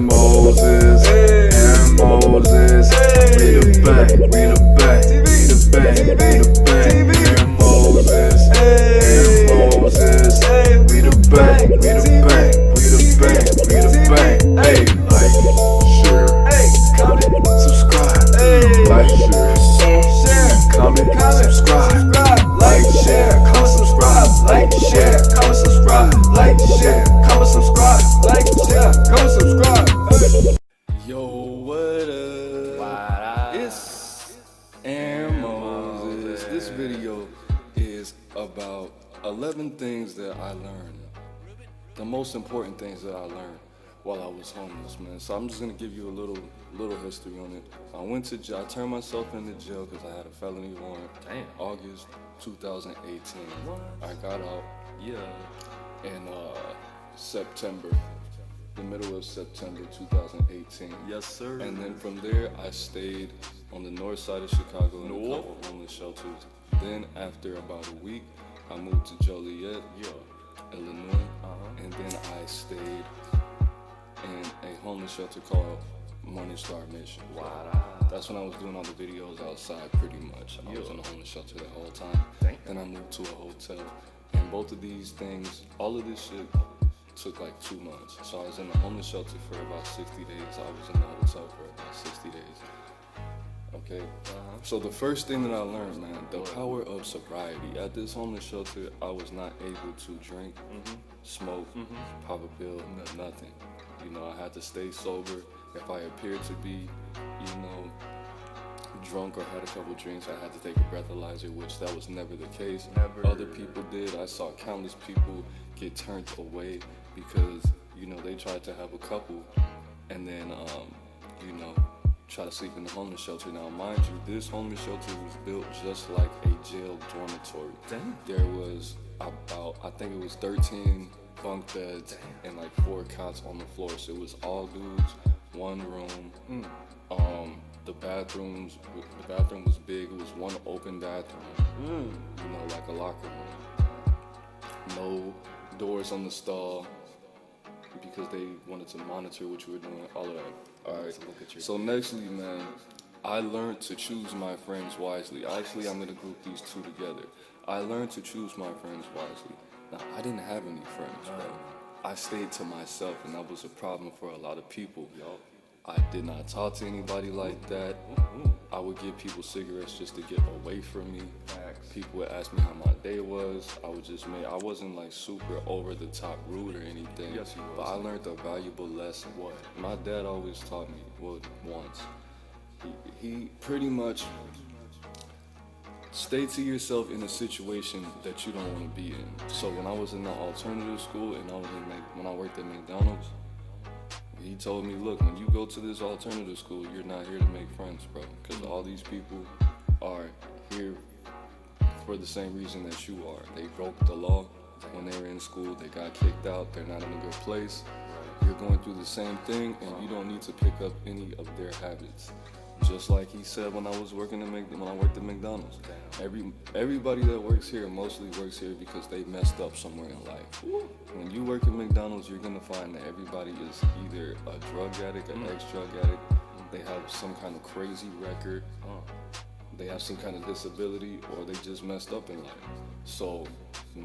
Aaron Moses, Aaron Moses, we the bang, we the bang, we the bang, we the bang. Aaron Moses, Aaron Moses, we the bang, we the bang, we the bang, we the bang. Hey, like, share, comment, subscribe, like, share, comment, subscribe, like, share, comment, subscribe, like, share, comment, subscribe, like, share, comment, subscribe, like, share, comment, subscribe. Yo, what up? It's Aaron Moses. This video is about 11 things that I learned. The most important things that I learned while I was homeless, man. So I'm just gonna give you a little history on it. I went to jail. I turned myself into jail because I had a felony warrant. Damn. August 2018. What? I got out. Yeah. In September, the middle of September 2018. Yes, sir. And then from there, I stayed on the north side of Chicago in a couple of homeless shelters. Then after about a week, I moved to Joliet, Illinois, and then I stayed in a homeless shelter called Morning Star Mission. Wow. That's when I was doing all the videos outside pretty much. I was in a homeless shelter the whole time. Then I moved to a hotel. And both of these things, all of this shit took like 2 months. So I was in a homeless shelter for about 60 days. I was in the hotel for about 60 days. Okay? So the first thing that I learned, man, the power of sobriety. At this homeless shelter, I was not able to drink, smoke, pop a pill, nothing. You know, I had to stay sober. If I appeared to be, you know, drunk or had a couple drinks, I had to take a breathalyzer, which that was never the case. Other people did. I saw countless people get turned away because, you know, they tried to have a couple and then, you know, try to sleep in the homeless shelter. Now, mind you, this homeless shelter was built just like a jail dormitory. Damn. There was about, I think it was 13 bunk beds and like 4 cots on the floor. So it was all dudes, one room. The bathroom was big. It was one open bathroom, you know, like a locker room. No doors on the stall because they wanted to monitor what you were doing, all of that. All right, so nextly, man, I learned to choose my friends wisely. Actually, I'm gonna group these two together. I learned to choose my friends wisely. Now, I didn't have any friends, bro. I stayed to myself, and that was a problem for a lot of people. I did not talk to anybody like that. I would give people cigarettes just to get away from me. People would ask me how my day was. I wasn't like super over the top rude or anything. Yes, but I learned a valuable lesson. What? My dad always taught me, once. He pretty much stay to yourself in a situation that you don't want to be in. So when I was in the alternative school and when I worked at McDonald's, he told me, look, when you go to this alternative school, you're not here to make friends, bro. Because all these people are here for the same reason that you are. They broke the law when they were in school. They got kicked out. They're not in a good place. You're going through the same thing, and you don't need to pick up any of their habits. Just like he said when I worked at McDonald's. Everybody that works here mostly works here because they messed up somewhere in life. When you work at McDonald's, you're gonna find that everybody is either a drug addict, an ex-drug addict, they have some kind of crazy record, they have some kind of disability, or they just messed up in life. So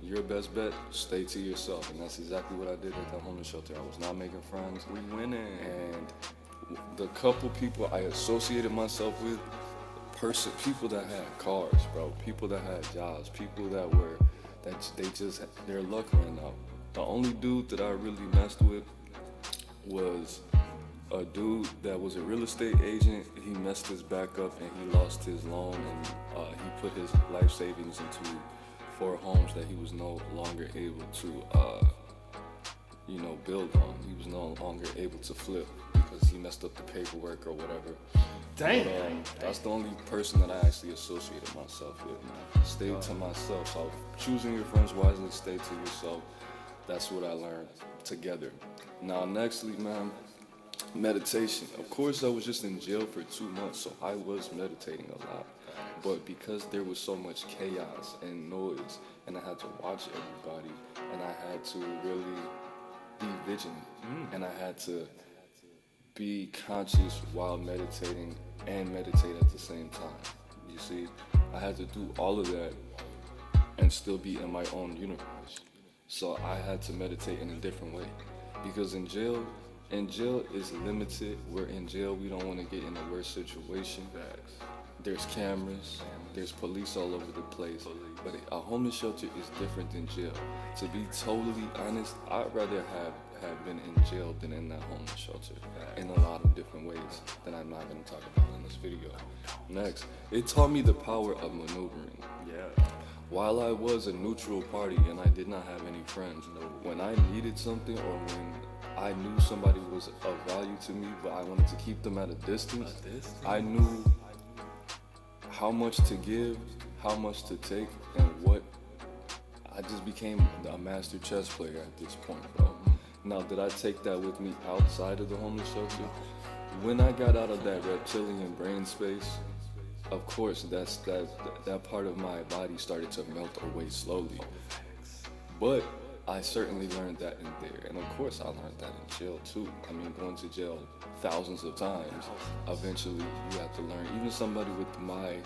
your best bet, stay to yourself, and that's exactly what I did at the homeless shelter. I was not making friends. We winning. And the couple people I associated myself with, people that had cars, bro, people that had jobs, people their luck ran out. The only dude that I really messed with was a dude that was a real estate agent. He messed his back up and he lost his loan, and he put his life savings into 4 homes that he was no longer able to build on. He was no longer able to flip because he messed up the paperwork or whatever. Damn. That's the only person that I actually associated myself with, man. Stay to myself. So choosing your friends wisely, stay to yourself. That's what I learned together. Now, nextly, man, meditation. Of course, I was just in jail for 2 months, so I was meditating a lot. But because there was so much chaos and noise, and I had to watch everybody, and I had to really be vigilant, and I had to be conscious while meditating and meditate at the same time. You see, I had to do all of that and still be in my own universe. So I had to meditate in a different way. Because in jail is limited. We're in jail, we don't want to get in a worse situation. There's cameras, there's police all over the place. But a homeless shelter is different than jail. To be totally honest, I'd rather have been in jail than in that homeless shelter in a lot of different ways that I'm not going to talk about in this video. Next, it taught me the power of maneuvering. While I was a neutral party and I did not have any friends, when I needed something or when I knew somebody was of value to me, but I wanted to keep them at a distance, I knew how much to give, how much to take, and what. I just became a master chess player at this point, bro. Now, did I take that with me outside of the homeless shelter? When I got out of that reptilian brain space, of course, that part of my body started to melt away slowly. But I certainly learned that in there. And of course, I learned that in jail too. I mean, going to jail thousands of times, eventually you have to learn. Even somebody with my,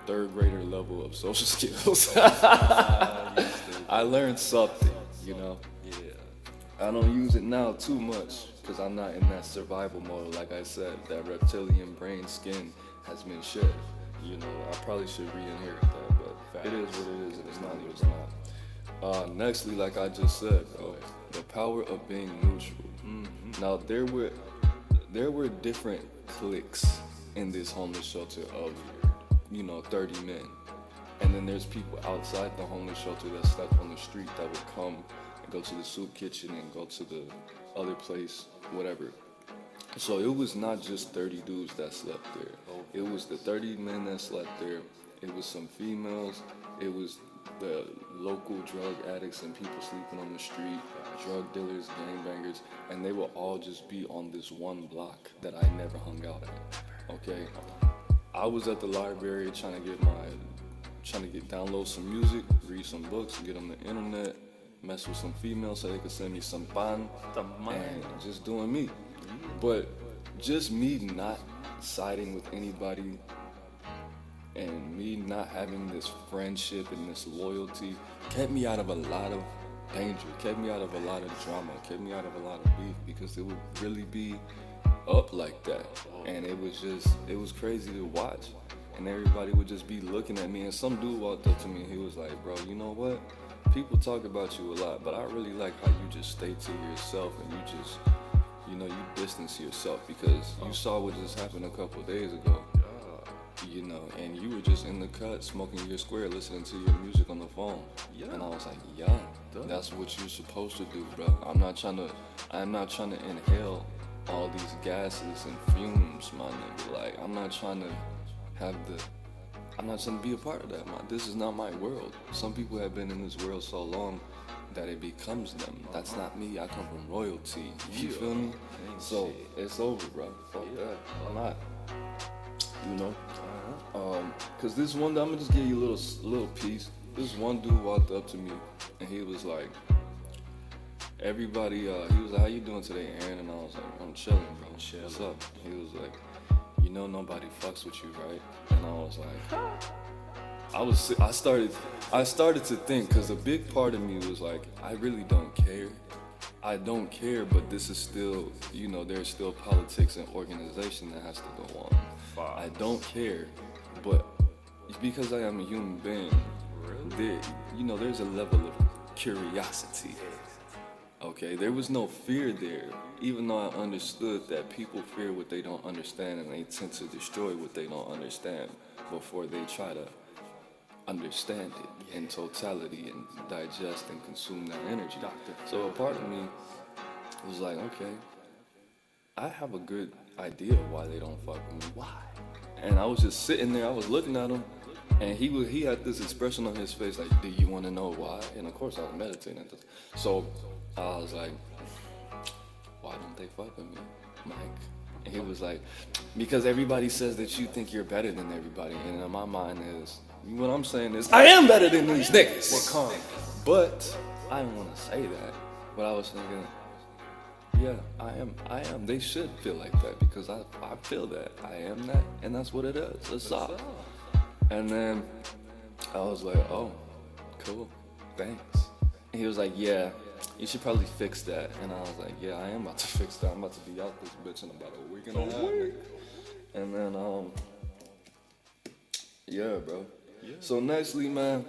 third grader level of social skills, I learned something, I don't use it now too much because I'm not in that survival mode. Like I said, that reptilian brain skin has been shed. I probably should re-inherit that, but it is what it is, and it's not even not. Nextly, like I just said, bro, the power of being neutral. Now, there were different cliques in this homeless shelter of, 30 men. And then there's people outside the homeless shelter that slept on the street that would come and go to the soup kitchen and go to the other place, whatever. So it was not just 30 dudes that slept there. It was the 30 men that slept there. It was some females. It was the local drug addicts and people sleeping on the street, drug dealers, gangbangers, and they will all just be on this one block that I never hung out at. Okay, I was at the library trying to download some music, read some books, get on the internet, mess with some females so they could send me some pan, and just doing me. But just me not siding with anybody and me not having this friendship and this loyalty kept me out of a lot of danger, kept me out of a lot of drama, kept me out of a lot of beef, because it would really be up like that. And it was crazy to watch. And everybody would just be looking at me, and some dude walked up to me and he was like, bro, you know what? People talk about you a lot, but I really like how you just stay to yourself and you just, you distance yourself, because you saw what just happened a couple days ago. And you were just in the cut, smoking your square, listening to your music on the phone. And I was like, that's what you're supposed to do, bro. I'm not trying to inhale all these gases and fumes, my nigga. Like, I'm not trying to be a part of that, man. This is not my world. Some people have been in this world so long that it becomes them. That's not me. I come from royalty. You feel me? So it's over, bro. Fuck that. I'm not. Cause this one, I'm gonna just give you a little piece. This one dude walked up to me and he was like, he was like, how you doing today, Aaron? And I was like, I'm chilling, bro. What's up? He was like, nobody fucks with you, right? And I was like, I started to think, cause a big part of me was like, I really don't care. I don't care, but this is still, there's still politics and organization that has to go on. I don't care, but because I am a human being, there's a level of curiosity. Okay, there was no fear there, even though I understood that people fear what they don't understand and they tend to destroy what they don't understand before they try to understand it in totality and digest and consume that energy. So a part of me was like, okay, I have a good idea of why they don't fuck with me. Why? And I was just sitting there, I was looking at him, and he had this expression on his face like, do you want to know why? And of course I was meditating. So I was like, why don't they fuck with me, Mike? And he was like, because everybody says that you think you're better than everybody. And in my mind is, what I'm saying is, I am better than these niggas. But I didn't want to say that. But I was thinking, yeah, I am. They should feel like that because I feel that. I am that, and that's what it is. It's up. And then I was like, oh, cool, thanks. And he was like, yeah, you should probably fix that. And I was like, yeah, I am about to fix that. I'm about to be out this bitch in about a week and a half. Nigga. And then, yeah, bro. Yeah. So nextly, man,